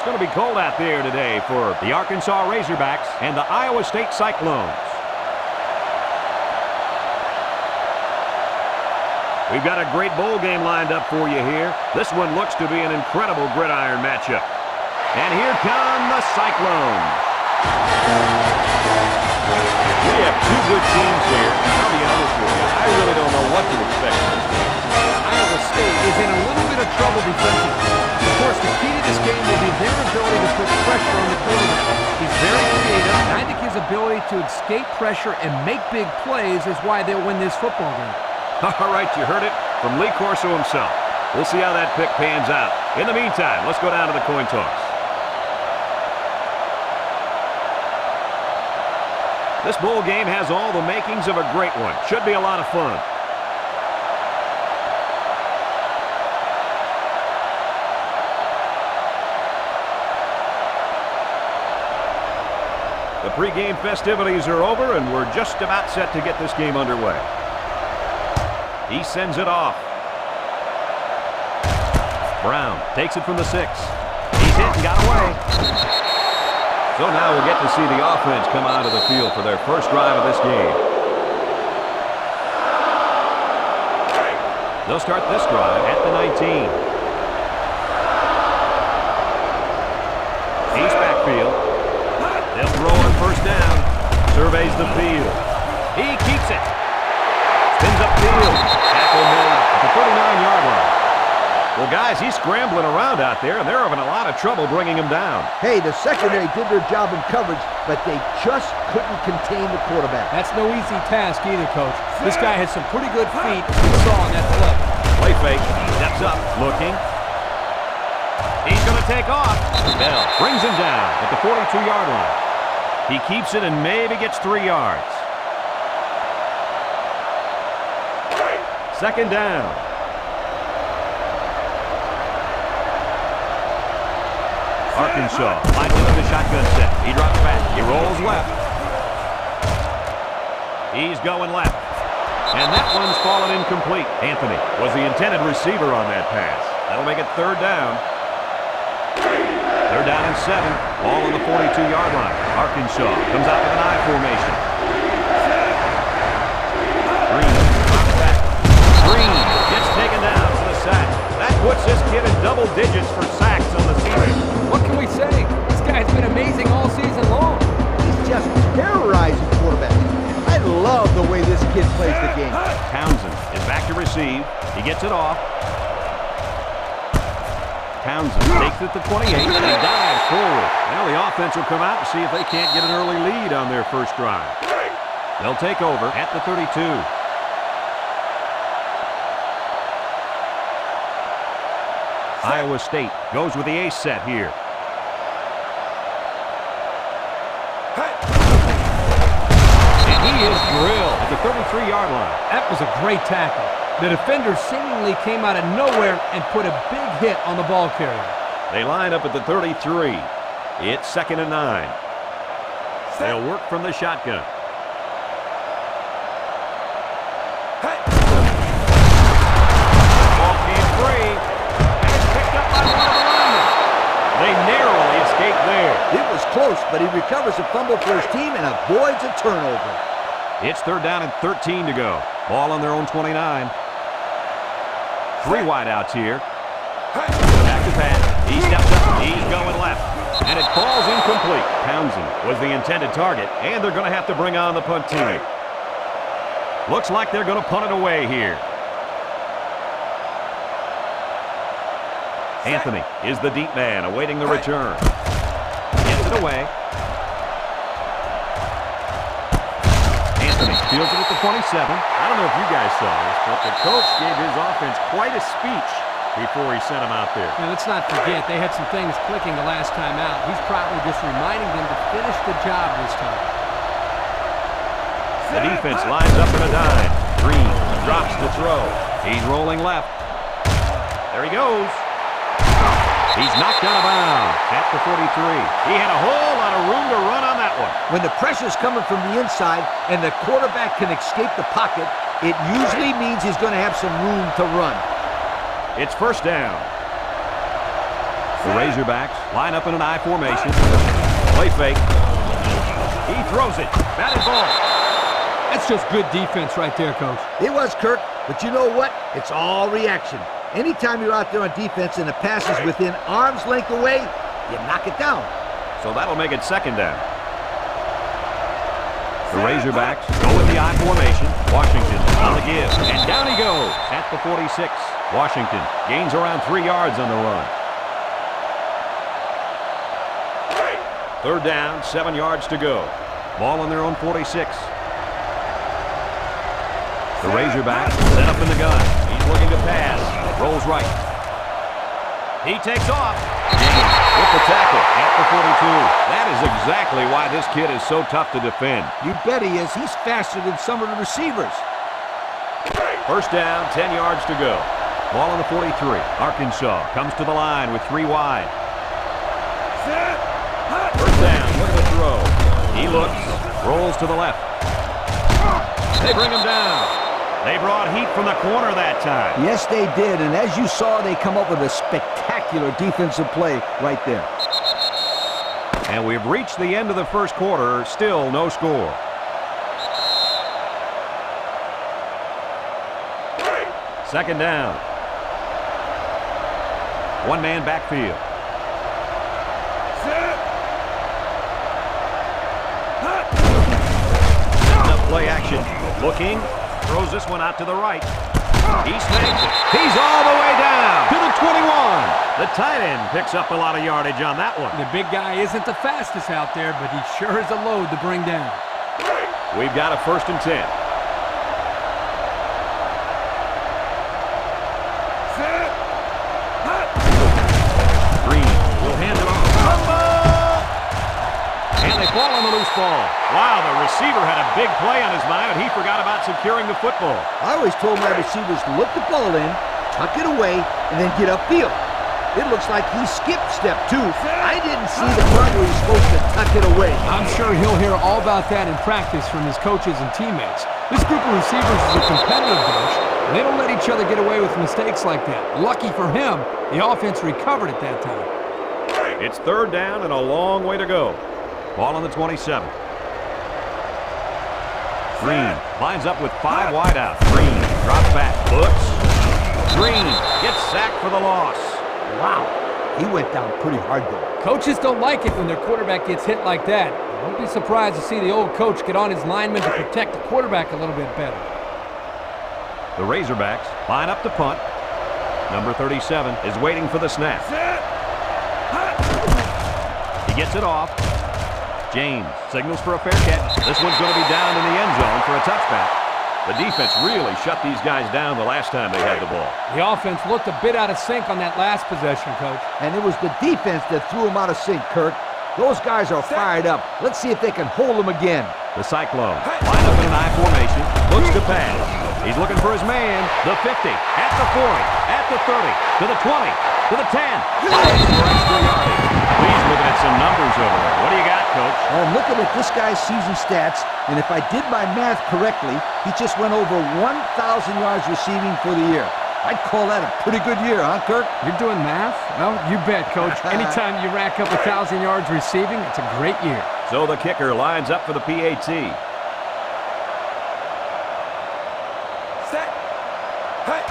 going to be cold out there today for the Arkansas Razorbacks and the Iowa State Cyclones. We've got a great bowl game lined up for you here. This one looks to be an incredible gridiron matchup. And here come the Cyclones. We have two good teams here. I'll be honest with you, I really don't know what to expect from this game. Iowa State is in a little bit of trouble defensively. Of course, the key to this game will be their ability to put pressure on the quarterback. He's very creative, and I think his ability to escape pressure and make big plays is why they'll win this football game. All right, you heard it from Lee Corso himself. We'll see how that pick pans out. In the meantime, let's go down to the coin toss. This bowl game has all the makings of a great one. Should be a lot of fun. The pregame festivities are over, and we're just about set to get this game underway. He sends it off. Brown takes it from the 6. He's hit and got away. So now we'll get to see the offense come out of the field for their first drive of this game. They'll start this drive at the 19. He's backfield. They'll throw on first down. Surveys the field. He keeps it. Spins upfield. Tackle made at the 39-yard line. Well, guys, he's scrambling around out there, and they're having a lot of trouble bringing him down. Hey, the secondary did their job in coverage, but they just couldn't contain the quarterback. That's no easy task either, Coach. This guy has some pretty good feet, as we saw on that play. Play fake. He steps up, looking. He's going to take off. Bell brings him down at the 42-yard line. He keeps it and maybe gets 3 yards. Second down. Arkansas lines up in the shotgun set. He drops back. He rolls left. He's going left. And that one's fallen incomplete. Anthony was the intended receiver on that pass. That'll make it third down. They're down in 7. Ball on the 42-yard line. Arkansas comes out with an I formation. Green drops back. Green gets taken down for the sack. That puts this kid in double digits for sacks on the season. What can we say? This guy's been amazing all season long. He's just terrorizing quarterbacks. I love the way this kid plays the game. Townsend is back to receive. He gets it off. Townsend takes it to 28, and he dives forward. Now the offense will come out and see if they can't get an early lead on their first drive. They'll take over at the 32. Iowa State goes with the ace set here. And he is drilled at the 33-yard line. That was a great tackle. The defender seemingly came out of nowhere and put a big hit on the ball carrier. They line up at the 33. It's 2nd and 9. They'll work from the shotgun. Ball came free. And it's picked up by one of the linemen. They narrowly escaped there. It was close, but he recovers a fumble for his team and avoids a turnover. It's third down and 13 to go. Ball on their own 29. 3 wideouts here. Back to pass. He steps up. He's going left. And it falls incomplete. Townsend was the intended target, and they're going to have to bring on the punt team. Looks like they're going to punt it away here. Anthony is the deep man awaiting the return. Gets it away. Anthony fields it at the 27. I don't know if you guys saw this, but the coach gave his offense quite a speech before he sent them out there. Now, let's not forget, they had some things clicking the last time out. He's probably just reminding them to finish the job this time. The defense lines up in a dime. Green drops the throw. He's rolling left. There he goes. He's knocked out of bounds at the 43. He had a whole lot of room to run on that one. When the pressure's coming from the inside and the quarterback can escape the pocket, it usually means he's going to have some room to run. It's first down. The Razorbacks line up in an I formation. Play fake. He throws it. Batted ball. That's just good defense right there, Coach. It was, Kirk, but you know what? It's all reaction. Anytime you're out there on defense and the pass is within arm's length away, you knock it down. So that'll make it second down. The Razorbacks go with the I formation. Washington on the give. And down he goes at the 46. Washington gains around 3 yards on the run. Third down, 7 yards to go. Ball on their own 46. The Razorbacks set up in the gun. He's looking to pass. Rolls right. He takes off. James with the tackle at the 42. That is exactly why this kid is so tough to defend. You bet he is. He's faster than some of the receivers. First down, 10 yards to go. Ball on the 43. Arkansas comes to the line with 3 wide. First down, look at the throw. He looks, rolls to the left. They bring him down. They brought heat from the corner that time. Yes, they did, and as you saw, they come up with a spectacular defensive play right there. And we've reached the end of the first quarter, still no score. Second down. One-man backfield. Play action. Looking. Throws this one out to the right. He snags it. He's all the way down to the 21. The tight end picks up a lot of yardage on that one. The big guy isn't the fastest out there, but he sure is a load to bring down. We've got a 1st and 10. Green will hand it off. And they fall on the loose ball. Wow, the receiver had a big play on his mind, and he forgot about securing the football. I always told my receivers to look the ball in, tuck it away, and then get upfield. It looks like he skipped step 2. I didn't see the part where he's supposed to tuck it away. I'm sure he'll hear all about that in practice from his coaches and teammates. This group of receivers is a competitive bunch, and they don't let each other get away with mistakes like that. Lucky for him, the offense recovered at that time. It's third down and a long way to go. Ball on the 27. Green lines up with 5 wide out. Green drops back. Looks. Green gets sacked for the loss. Wow. He went down pretty hard there. Coaches don't like it when their quarterback gets hit like that. Don't be surprised to see the old coach get on his linemen to protect the quarterback a little bit better. The Razorbacks line up to punt. Number 37 is waiting for the snap. He gets it off. James signals for a fair catch. This one's going to be down in the end zone for a touchback. The defense really shut these guys down the last time they had the ball. The offense looked a bit out of sync on that last possession, Coach. And it was the defense that threw him out of sync, Kirk. Those guys are fired up. Let's see if they can hold him again. The Cyclones line up in an I formation. Looks to pass. He's looking for his man. The 50, at the 40, at the 30, to the 20, to the 10. Fires for extra yardage. He's looking at some numbers over there. What do you got, Coach? I'm looking at this guy's season stats, and if I did my math correctly, he just went over 1,000 yards receiving for the year. I'd call that a pretty good year, huh, Kirk? You're doing math? Well, you bet, Coach. Anytime you rack up 1,000 yards receiving, it's a great year. So the kicker lines up for the PAT. Set. Hey.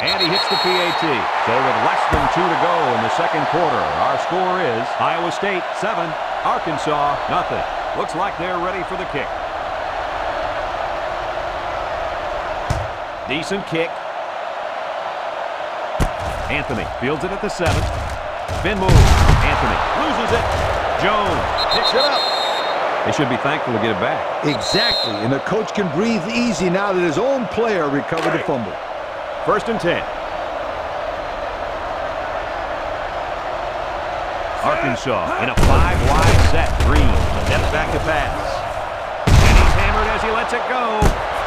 And he hits the PAT. So with less than 2 to go in the second quarter, our score is Iowa State 7, Arkansas nothing. Looks like they're ready for the kick. Decent kick. Anthony fields it at the 7. Spin move. Anthony loses it. Jones picks it up. They should be thankful to get it back. Exactly, and the coach can breathe easy now that his own player recovered the fumble. 1st and 10. Arkansas in a 5-wide set. Green steps back to pass. And he's hammered as he lets it go.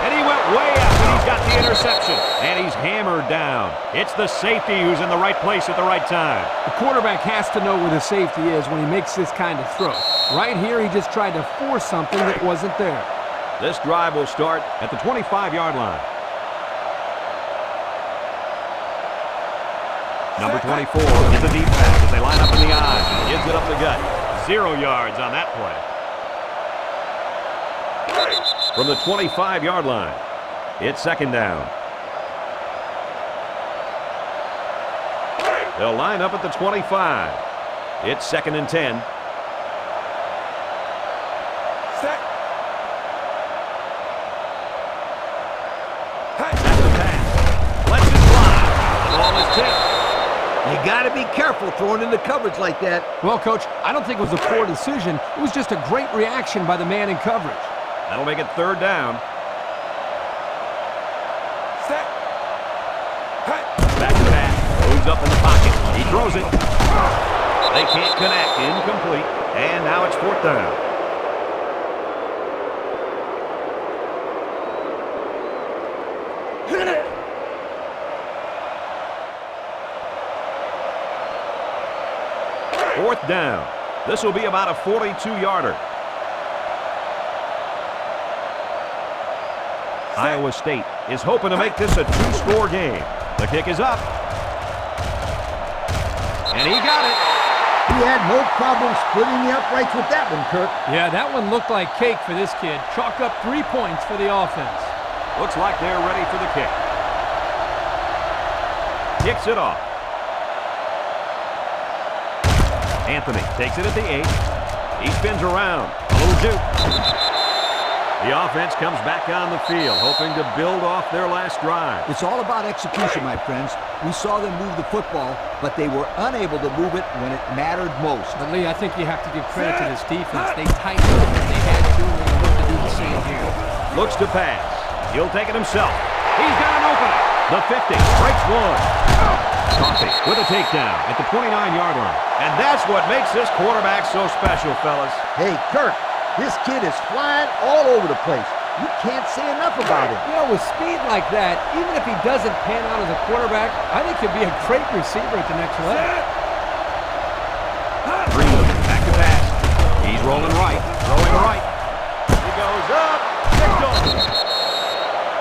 And he went way up, and he's got the interception. And he's hammered down. It's the safety who's in the right place at the right time. The quarterback has to know where the safety is when he makes this kind of throw. Right here, he just tried to force something that wasn't there. This drive will start at the 25-yard line. Number 24 is a deep pass as they line up in the I. Gives it up the gut. 0 yards on that play. From the 25-yard line, it's second down. They'll line up at the 25. It's second and 10. Set. That's the pass. Lets it fly. The ball is tipped. You got to be careful throwing into coverage like that. Well, Coach, I don't think it was a poor decision. It was just a great reaction by the man in coverage. That'll make it third down. Set. Hey. Back to pass. Moves up in the pocket. He throws it. They can't connect. Incomplete. And now it's fourth down. Fourth down. This will be about a 42-yarder. Iowa State is hoping to make this a two-score game. The kick is up. And he got it. He had no problem splitting the uprights with that one, Kirk. Yeah, that one looked like cake for this kid. Chalk up 3 points for the offense. Looks like they're ready for the kick. Kicks it off. Anthony takes it at the 8. He spins around. A little juke. The offense comes back on the field, hoping to build off their last drive. It's all about execution, my friends. We saw them move the football, but they were unable to move it when it mattered most. But, Lee, I think you have to give credit to this defense. They tightened up when they had to, and they look to do the same here. Looks to pass. He'll take it himself. He's got an opening. The 50 breaks one. Coffee with a takedown at the 29-yard line. And that's what makes this quarterback so special, fellas. Hey, Kirk, this kid is flying all over the place. You can't say enough about him. You know, with speed like that, even if he doesn't pan out as a quarterback, I think he'll be a great receiver at the next level. Green, back to pass. He's rolling right, throwing right. He goes up, picked off.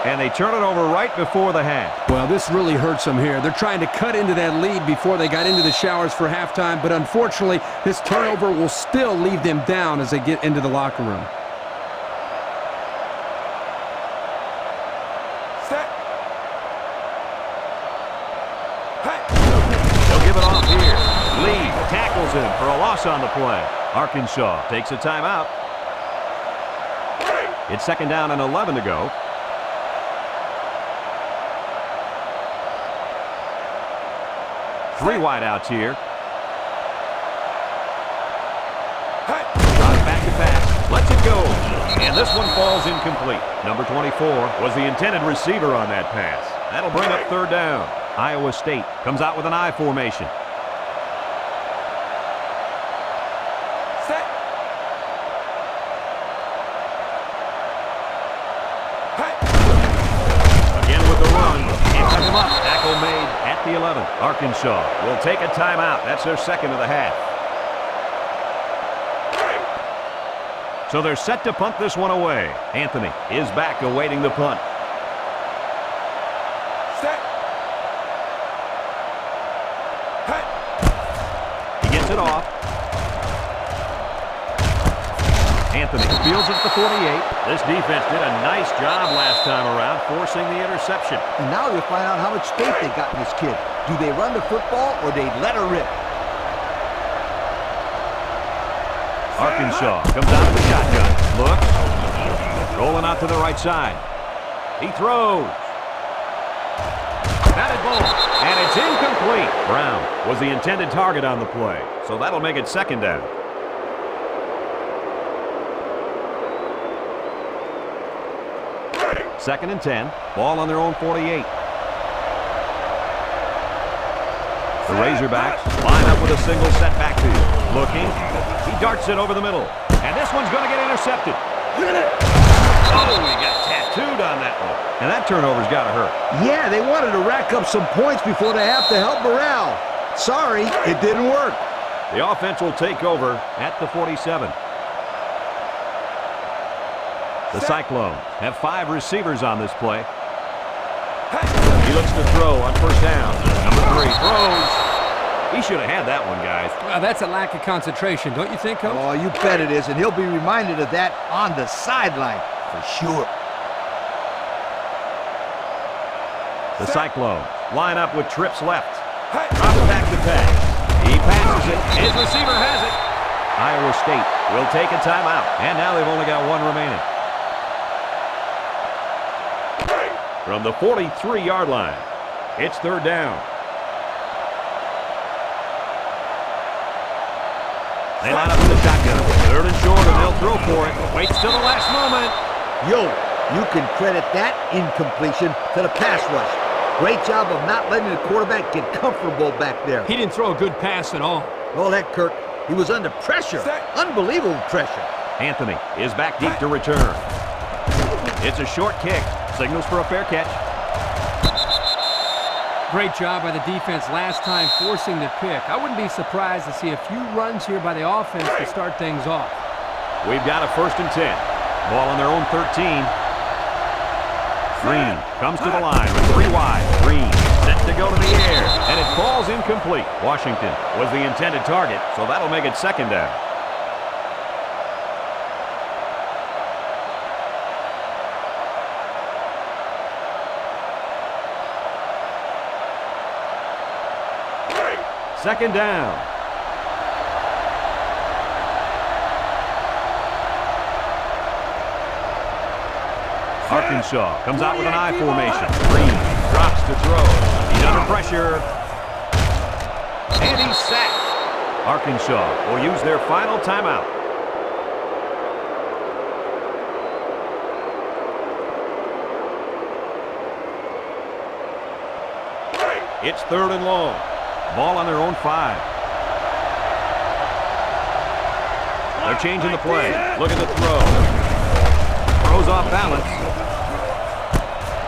And they turn it over right before the half. Well, this really hurts them here. They're trying to cut into that lead before they got into the showers for halftime, but unfortunately, this turnover will still leave them down as they get into the locker room. Set. Hey. They'll give it off here. Lee tackles him for a loss on the play. Arkansas takes a timeout. It's second down and 11 to go. 3 wideouts here. Hey. Got it back to pass. Lets it go. And this one falls incomplete. Number 24 was the intended receiver on that pass. That'll bring up third down. Iowa State comes out with an I formation. Set. Hey. Again with the run. Can't cut him up. Tackle made at the 11. Arkansas will take a timeout. That's their second of the half. So they're set to punt this one away. Anthony is back awaiting the punt. Set. Hey. He gets it off. Anthony fields it at the 48. This defense did a nice job last time around, forcing the interception. And now they find out how much faith they got in this kid. Do they run the football or they let her rip? Arkansas comes out of the shotgun. Looks. Rolling out to the right side. He throws. Batted ball. And it's incomplete. Brown was the intended target on the play. So that'll make it second down. Second and 10. Ball on their own 48. The Razorbacks line up with a single set backfield. Looking. He darts it over the middle. And this one's going to get intercepted. Oh, he got tattooed on that one. And that turnover's got to hurt. Yeah, they wanted to rack up some points before they have to help morale. Sorry, it didn't work. The offense will take over at the 47. The Cyclones have 5 receivers on this play. He looks to throw on first down. Number 3 throws. He should have had that one, guys. Well, that's a lack of concentration, don't you think, Coach? Oh, you bet it is, and he'll be reminded of that on the sideline for sure. The Cyclones line up with trips left. Drops back to pass. He passes it. His receiver has it. Iowa State will take a timeout. And now they've only got one remaining. From the 43-yard line, it's third down. They line up in the shotgun. Third and short, and they'll throw for it. Waits till the last moment. Yo, you can credit that incompletion to the pass rush. Great job of not letting the quarterback get comfortable back there. He didn't throw a good pass at all. Oh, that Kirk, he was under pressure. Unbelievable pressure. Anthony is back deep to return. It's a short kick. Signals for a fair catch. Great job by the defense last time forcing the pick. I wouldn't be surprised to see a few runs here by the offense to start things off. We've got a 1st and 10. Ball on their own 13. Green comes to the line with 3 wide. Green set to go to the air, and it falls incomplete. Washington was the intended target, so that'll make it second down. Second down. Arkansas comes out with an I formation. Green drops to throw. He's under pressure. And he's sacked. Arkansas will use their final timeout. It's third and long. Ball on their own 5. They're changing the play. Look at the throw. Throws off balance.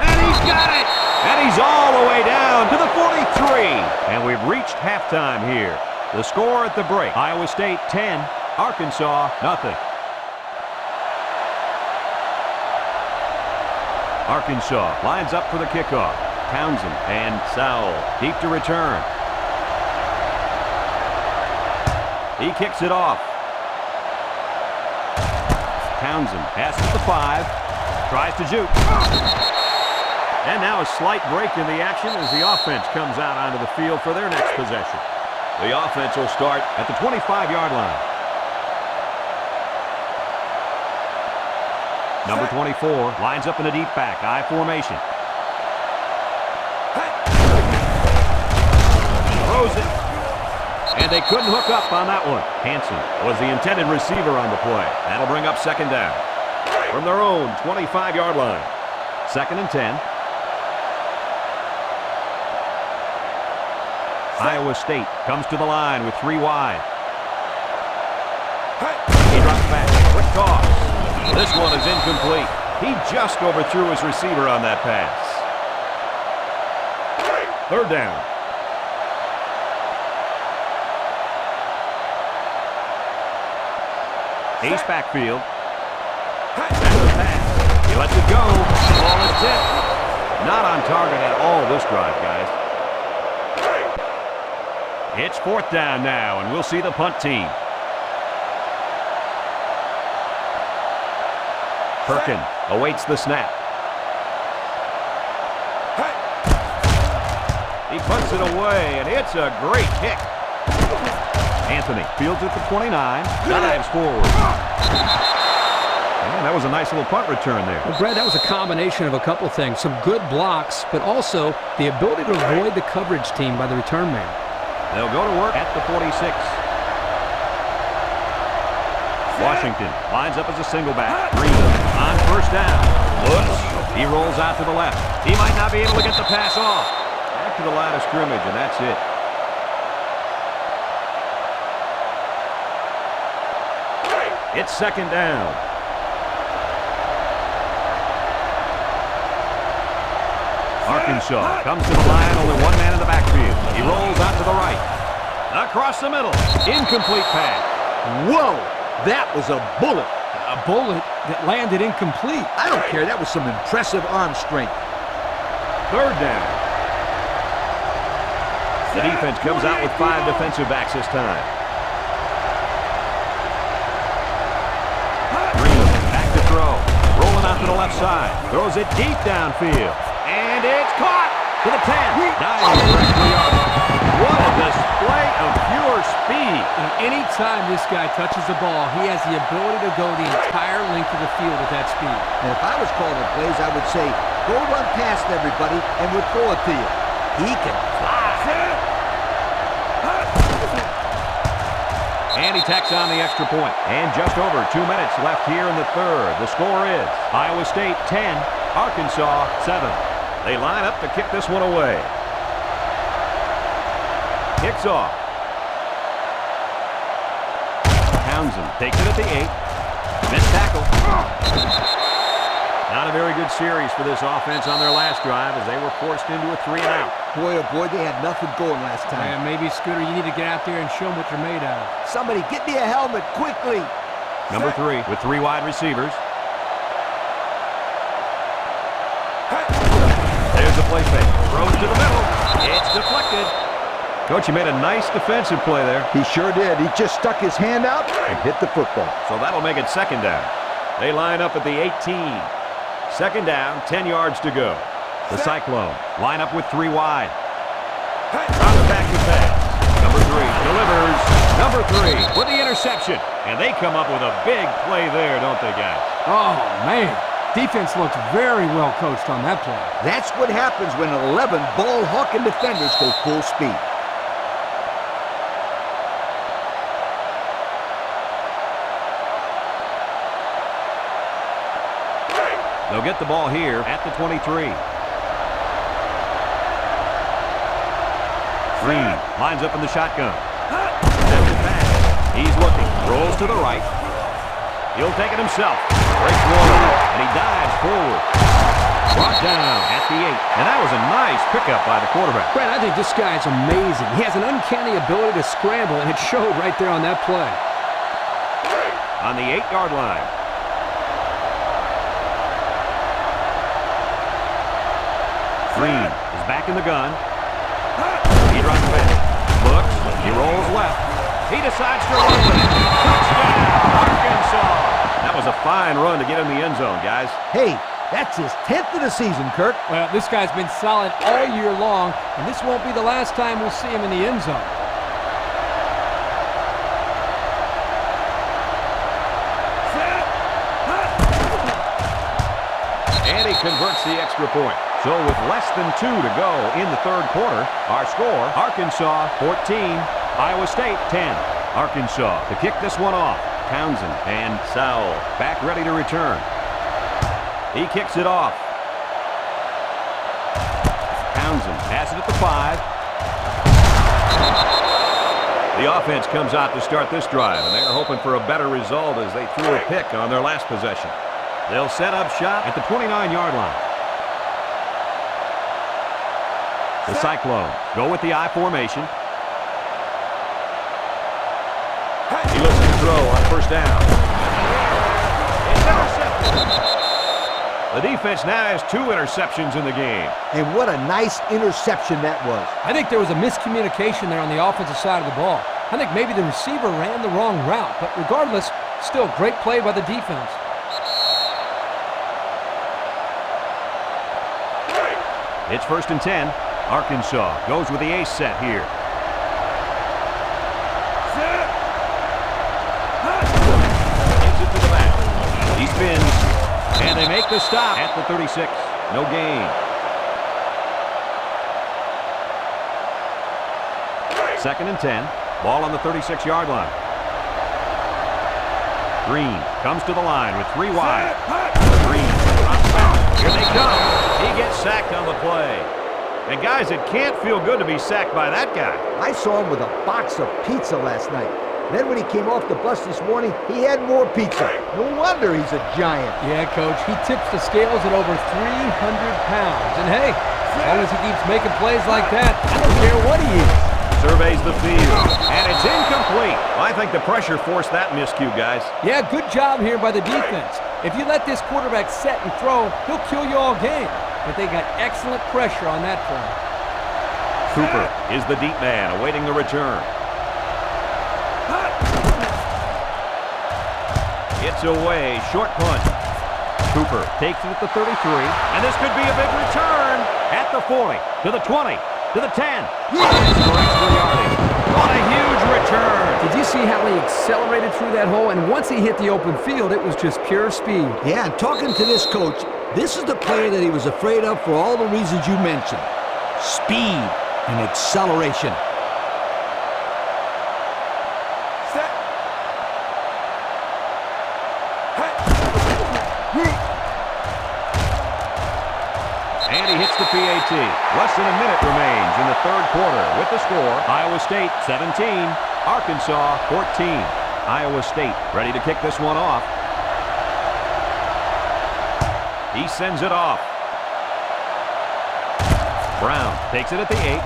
And he's got it! And he's all the way down to the 43. And we've reached halftime here. The score at the break, Iowa State 10, Arkansas nothing. Arkansas lines up for the kickoff. Townsend and Sowell deep to return. He kicks it off. Townsend passes the 5. Tries to juke. And now a slight break in the action as the offense comes out onto the field for their next possession. The offense will start at the 25-yard line. Number 24 lines up in a deep back, I formation. Throws it. And they couldn't hook up on that one. Hansen was the intended receiver on the play. That'll bring up second down. From their own 25-yard line. Second and 10. Iowa State comes to the line with 3 wide. He drops back. Quick toss. This one is incomplete. He just overthrew his receiver on that pass. Third down. Ace backfield. That's the pass. He lets it go. The ball is tipped. Not on target at all this drive, guys. It's fourth down now, and we'll see the punt team. Perkin awaits the snap. He punts it away, and it's a great kick. Anthony fields it to 29, dives forward. And that was a nice little punt return there. Well, Brad, that was a combination of a couple things. Some good blocks, but also the ability to avoid the coverage team by the return man. They'll go to work at the 46. Washington lines up as a single back. Green on first down. Looks. He rolls out to the left. He might not be able to get the pass off. Back to the line of scrimmage, and that's it. It's second down. Arkansas comes to the line, only one man in the backfield. He rolls out to the right. Across the middle. Incomplete pass. Whoa! That was a bullet. A bullet that landed incomplete. I don't care. That was some impressive arm strength. Third down. The defense comes out with 5 defensive backs this time. Green, back to throw. Rolling out to the left side. Throws it deep downfield. And it's caught to the 10. Diving for extra yardage. What a display of pure speed. And any time this guy touches the ball, he has the ability to go the entire length of the field at that speed. And if I was calling plays, I would say, go run past everybody and we'll throw it to you. He can fly. And he tacks on the extra point. And just over 2 minutes left here in the third. The score is Iowa State 10, Arkansas 7. They line up to kick this one away. Kicks off. Townsend takes it at the 8. Missed tackle. Not a very good series for this offense on their last drive as they were forced into a 3-and-out. Boy, oh boy, they had nothing going last time. Man, maybe, Scooter, you need to get out there and show them what you're made out of. Somebody get me a helmet quickly. Number 3 with 3 wide receivers. There's the play fake. Throws to the middle. It's deflected. Coach, he made a nice defensive play there. He sure did. He just stuck his hand out and hit the football. So that'll make it second down. They line up at the 18. Second down, 10 yards to go. The Cyclone line up with 3 wide. On the back to pass. Number 3 delivers. Number 3 with the interception. And they come up with a big play there, don't they, guys? Oh, man. Defense looks very well coached on that play. That's what happens when 11 ball-hawking defenders go full speed. They'll get the ball here at the 23. Green lines up in the shotgun. He's looking. Rolls to the right. He'll take it himself. Breaks one. And he dives forward. Brought down at the 8. And that was a nice pickup by the quarterback. Brad, I think this guy is amazing. He has an uncanny ability to scramble, and it showed right there on that play. On the 8-yard line. Green is back in the gun. He drops back. Looks. He rolls left. He decides to run with it. Touchdown, Arkansas. That was a fine run to get in the end zone, guys. Hey, that's his 10th of the season, Kirk. Well, this guy's been solid all year long, and this won't be the last time we'll see him in the end zone. And he converts the extra point. So with less than 2 to go in the third quarter, our score, Arkansas 14, Iowa State 10. Arkansas to kick this one off. Townsend and Sowell back ready to return. He kicks it off. Townsend has it at the 5. The offense comes out to start this drive, and they're hoping for a better result as they threw a pick on their last possession. They'll set up shop at the 29-yard line. The Cyclone go with the I formation. He looks to throw on first down. It's intercepted. The defense now has 2 interceptions in the game. And what a nice interception that was. I think there was a miscommunication there on the offensive side of the ball. I think maybe the receiver ran the wrong route, but regardless, still great play by the defense. It's first and 10. Arkansas goes with the ace set here. Gives it to the back. He spins, and they make the stop at the 36. No gain. Second and 10. Ball on the 36-yard line. Green comes to the line with 3 wide. Green drops back. Here they come. He gets sacked on the play. And guys, it can't feel good to be sacked by that guy. I saw him with a box of pizza last night. Then when he came off the bus this morning, he had more pizza. No wonder he's a giant. Yeah, Coach, he tips the scales at over 300 pounds. And hey, as long as he keeps making plays like that, I don't care what he is. Surveys the field, and it's incomplete. I think the pressure forced that miscue, guys. Yeah, good job here by the defense. If you let this quarterback set and throw, he'll kill you all game. But they got excellent pressure on that play. Cooper is the deep man, awaiting the return. It's away, short punt. Cooper takes it at the 33, and this could be a big return. At the 40, to the 20, to the 10. For extra yardage. What a huge return. Did you see how he accelerated through that hole? And once he hit the open field, it was just pure speed. Yeah, and talking to this coach, this is the player that he was afraid of for all the reasons you mentioned. Speed and acceleration. Set. And he hits the PAT. Less than a minute remains in the third quarter with the score. Iowa State 17, Arkansas 14. Iowa State ready to kick this one off. He sends it off. Brown takes it at the 8.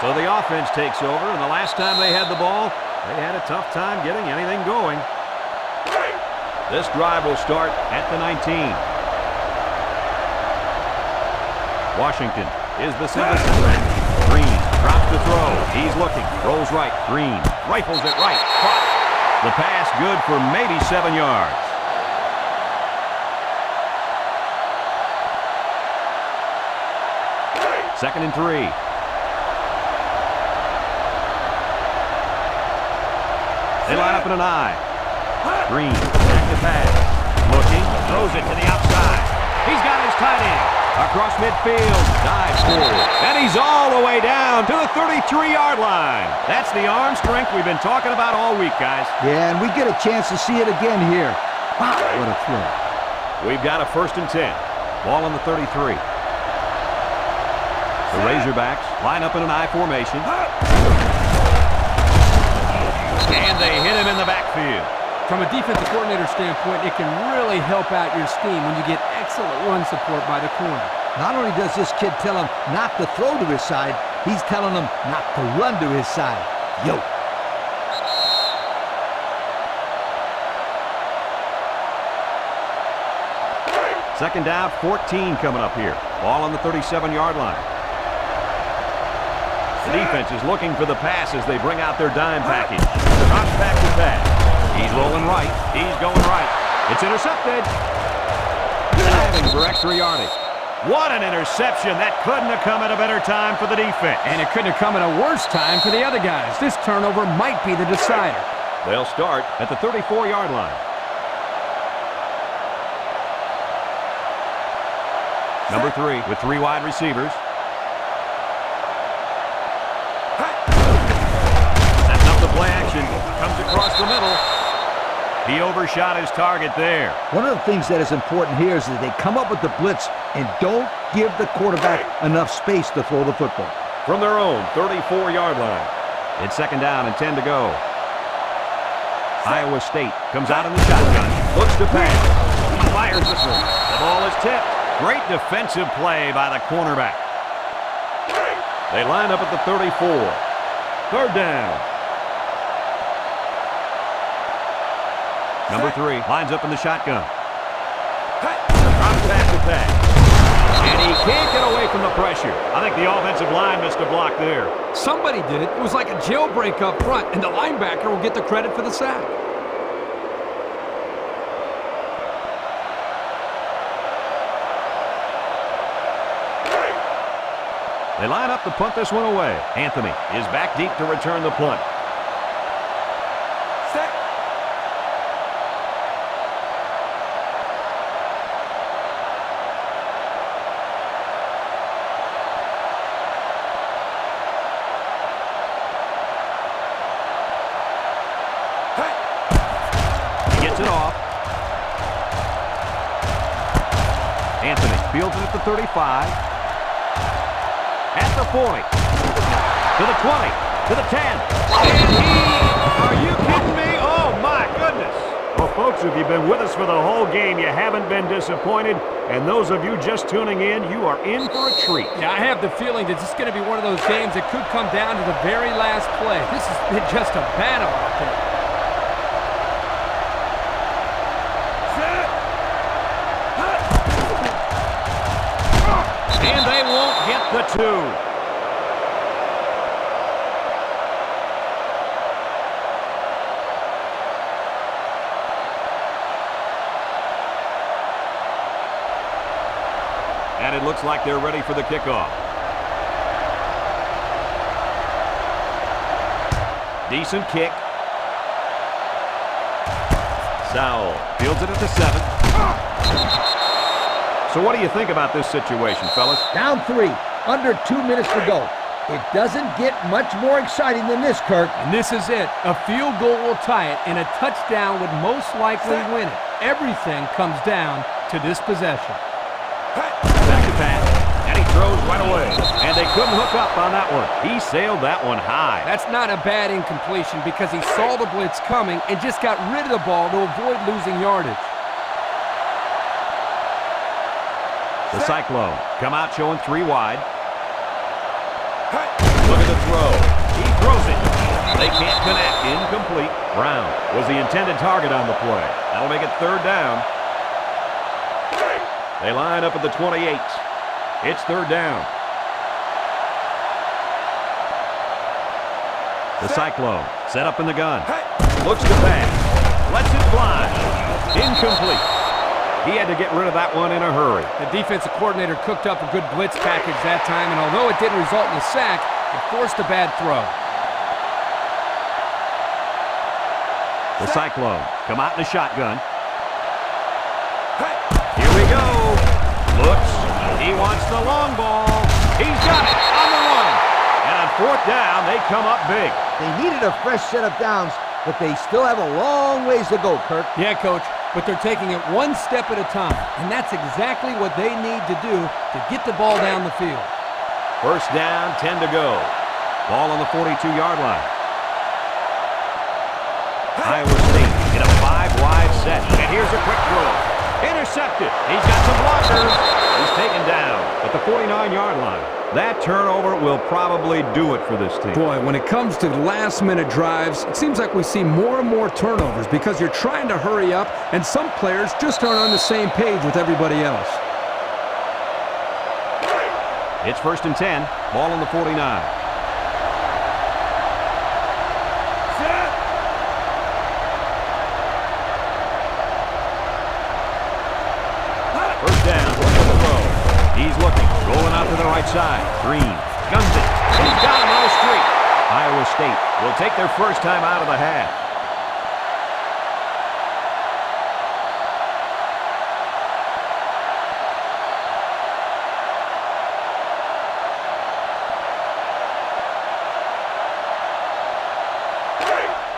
So the offense takes over, and the last time they had the ball, they had a tough time getting anything going. This drive will start at the 19. Washington is the center. Green drops to throw. He's looking. Rolls right. Green rifles it right. Caught. The pass good for maybe 7 yards. Second and 3. They line up in an I. Green back to pass. Looking. Throws it to the outside. He's got his tight end. Across midfield, dives forward, and he's all the way down to the 33-yard line. That's the arm strength we've been talking about all week, guys. Yeah, and we get a chance to see it again here. Wow, what a throw. We've got a 1st and 10. Ball on the 33. The Razorbacks line up in an I formation. And they hit him in the backfield. From a defensive coordinator standpoint, it can really help out your scheme when you get excellent run support by the corner. Not only does this kid tell him not to throw to his side, he's telling him not to run to his side. Yo. Second down, 14 coming up here. Ball on the 37-yard line. The defense is looking for the pass as they bring out their dime package. Drops back to pass. He's rolling right. He's going right. It's intercepted. Diving for extra yardage. What an interception. That couldn't have come at a better time for the defense. And it couldn't have come at a worse time for the other guys. This turnover might be the decider. They'll start at the 34-yard line. Number 3 with 3 wide receivers. Setting up the play action. Comes across the middle. He overshot his target there. One of the things that is important here is that they come up with the blitz and don't give the quarterback enough space to throw the football. From their own 34-yard line. It's second down and 10 to go. Iowa State comes out in the shotgun. Looks to pass. He fires this one. The ball is tipped. Great defensive play by the cornerback. They line up at the 34. Third down. Number 3 lines up in the shotgun. Drops back to pass. And he can't get away from the pressure. I think the offensive line missed a block there. Somebody did it. It was like a jailbreak up front, and the linebacker will get the credit for the sack. They line up to punt this one away. Anthony is back deep to return the punt. Set. He gets it off. Anthony fields it at the 35. At the 40, to the 20, to the 10, and are you kidding me? Oh my goodness. Well folks, if you've been with us for the whole game, you haven't been disappointed, and those of you just tuning in, you are in for a treat. Yeah, I have the feeling that this is going to be one of those games that could come down to the very last play. This has been just a battle out there. And they won't get the 2. And it looks like they're ready for the kickoff. Decent kick. Sowell fields it at the 7. So what do you think about this situation, fellas? Down 3, under 2 minutes to go. It doesn't get much more exciting than this, Kirk. And this is it. A field goal will tie it, and a touchdown would most likely win it. Everything comes down to this possession. Back to pass, and he throws right away. And they couldn't hook up on that one. He sailed that one high. That's not a bad incompletion because he saw the blitz coming and just got rid of the ball to avoid losing yardage. The Cyclone come out showing 3 wide. Look at the throw. He throws it. They can't connect. Incomplete. Brown was the intended target on the play. That'll make it 3rd down. They line up at the 28. It's 3rd down. The Cyclone set up in the gun. Looks to pass. Lets it fly. Incomplete. He had to get rid of that one in a hurry. The defensive coordinator cooked up a good blitz package that time, and although it didn't result in a sack, it forced a bad throw. The Cyclone come out in the shotgun. Here we go. Looks. He wants the long ball. He's got it on the run. And on 4th down, they come up big. They needed a fresh set of downs, but they still have a long ways to go, Kirk. Yeah, Coach, but they're taking it one step at a time, and that's exactly what they need to do to get the ball down the field. 1st down, 10 to go. Ball on the 42-yard line. Iowa State in a 5-wide set, and here's a quick throw. Intercepted. He's got some blockers. He's taken down at the 49-yard line. That turnover will probably do it for this team. Boy, when it comes to last-minute drives, it seems like we see more and more turnovers because you're trying to hurry up, and some players just aren't on the same page with everybody else. It's 1st and 10. Ball on the 49. He's looking, rolling out to the right side. Green guns it. He's got him on the street. Iowa State will take their first time out of the half.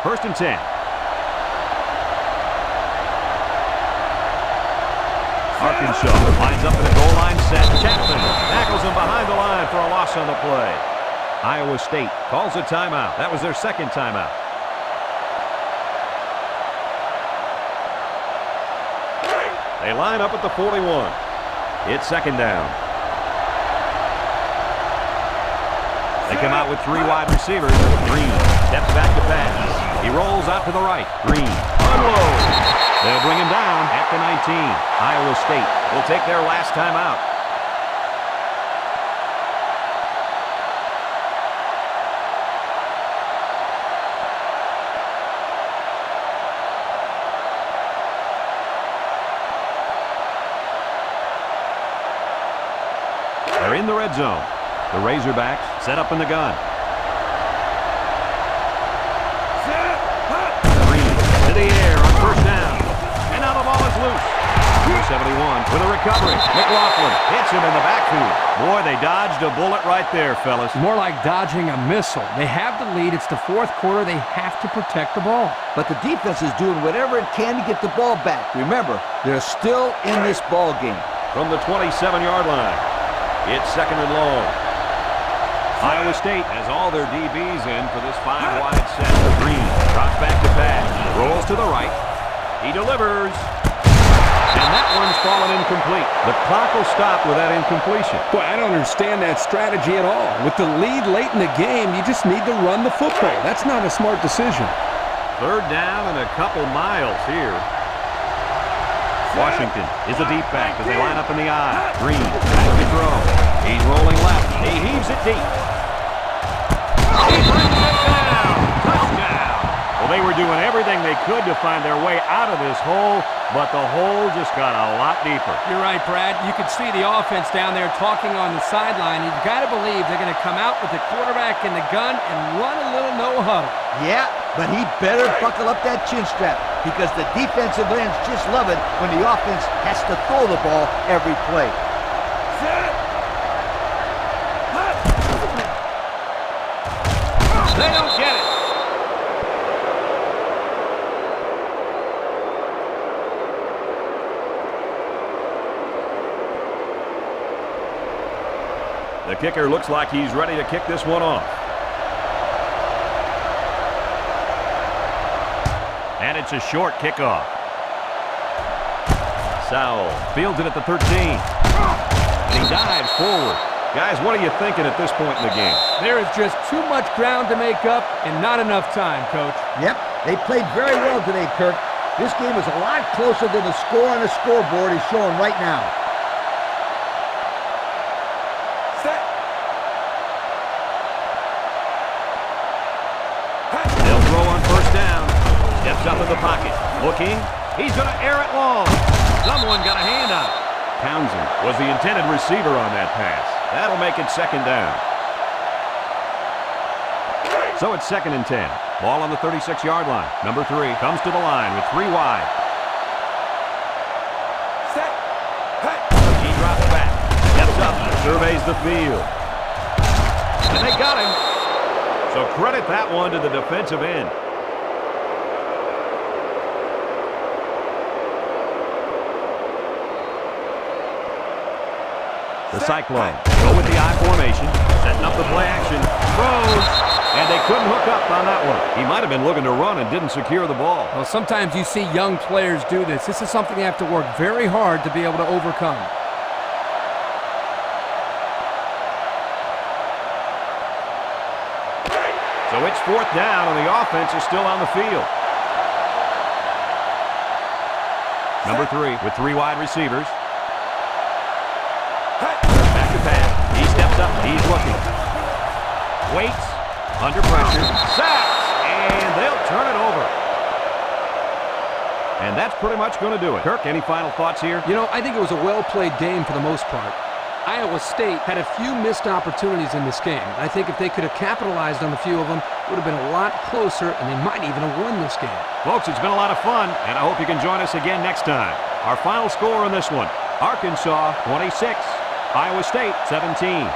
First and 10. Arkansas lines up in a goal line set. Chapman tackles him behind the line for a loss on the play. Iowa State calls a timeout. That was their 2nd timeout. They line up at the 41. It's 2nd down. They come out with 3 wide receivers. Green steps back to pass. He rolls out to the right. Green unloads. They'll bring him down at the 19. Iowa State will take their last time out. They're in the red zone. The Razorbacks set up in the gun. Green to the air on 1st down. And now the ball is loose. 271 with a recovery. McLaughlin hits him in the backfield. Boy, they dodged a bullet right there, fellas. More like dodging a missile. They have the lead. It's the 4th quarter. They have to protect the ball. But the defense is doing whatever it can to get the ball back. Remember, they're still in this ball game. From the 27-yard line, it's 2nd and long. Iowa State has all their DBs in for this 5-wide set. Green drops back to pass. Rolls to the right. He delivers. And that one's fallen incomplete. The clock will stop with that incompletion. Boy, I don't understand that strategy at all. With the lead late in the game, you just need to run the football. That's not a smart decision. 3rd down and a couple miles here. Washington is a deep back as they line up in the I. Green back to throw. He's rolling left. He deep. He brings it down. Touchdown. Well, they were doing everything they could to find their way out of this hole, but the hole just got a lot deeper. You're right, Brad. You can see the offense down there talking on the sideline. You've got to believe they're going to come out with the quarterback in the gun and run a little no huddle. Yeah, but he better buckle up that chin strap because the defensive ends just love it when the offense has to throw the ball every play. Set. Hut. They don't get it. The kicker looks like he's ready to kick this one off. And it's a short kickoff. Sowell fields it at the 13. And he dives forward. Guys, what are you thinking at this point in the game? There is just too much ground to make up and not enough time, Coach. Yep, they played very well today, Kirk. This game was a lot closer than the score on the scoreboard is showing right now. Set. Hut. They'll throw on first down. Steps up in the pocket. Looking. He's going to air it long. Someone got a hand on it. Townsend was the intended receiver on that pass. That'll make it second down. So it's 2nd and 10. Ball on the 36-yard line. Number 3 comes to the line with 3 wide. Set. Hut. He drops back. Steps up. Surveys the field. And they got him. So credit that one to the defensive end. The Cyclone go with the I formation, setting up the play action, throws, and they couldn't hook up on that one. He might have been looking to run and didn't secure the ball. Well, sometimes you see young players do this. This is something they have to work very hard to be able to overcome. So it's 4th down, and the offense is still on the field. Number 3 with 3 wide receivers. Back to pass. He steps up. He's looking. Waits. Under pressure. Sacks. And they'll turn it over. And that's pretty much going to do it. Kirk, any final thoughts here? You know, I think it was a well-played game for the most part. Iowa State had a few missed opportunities in this game. I think if they could have capitalized on a few of them, it would have been a lot closer, and they might even have won this game. Folks, it's been a lot of fun, and I hope you can join us again next time. Our final score on this one, Arkansas 26, Iowa State 17.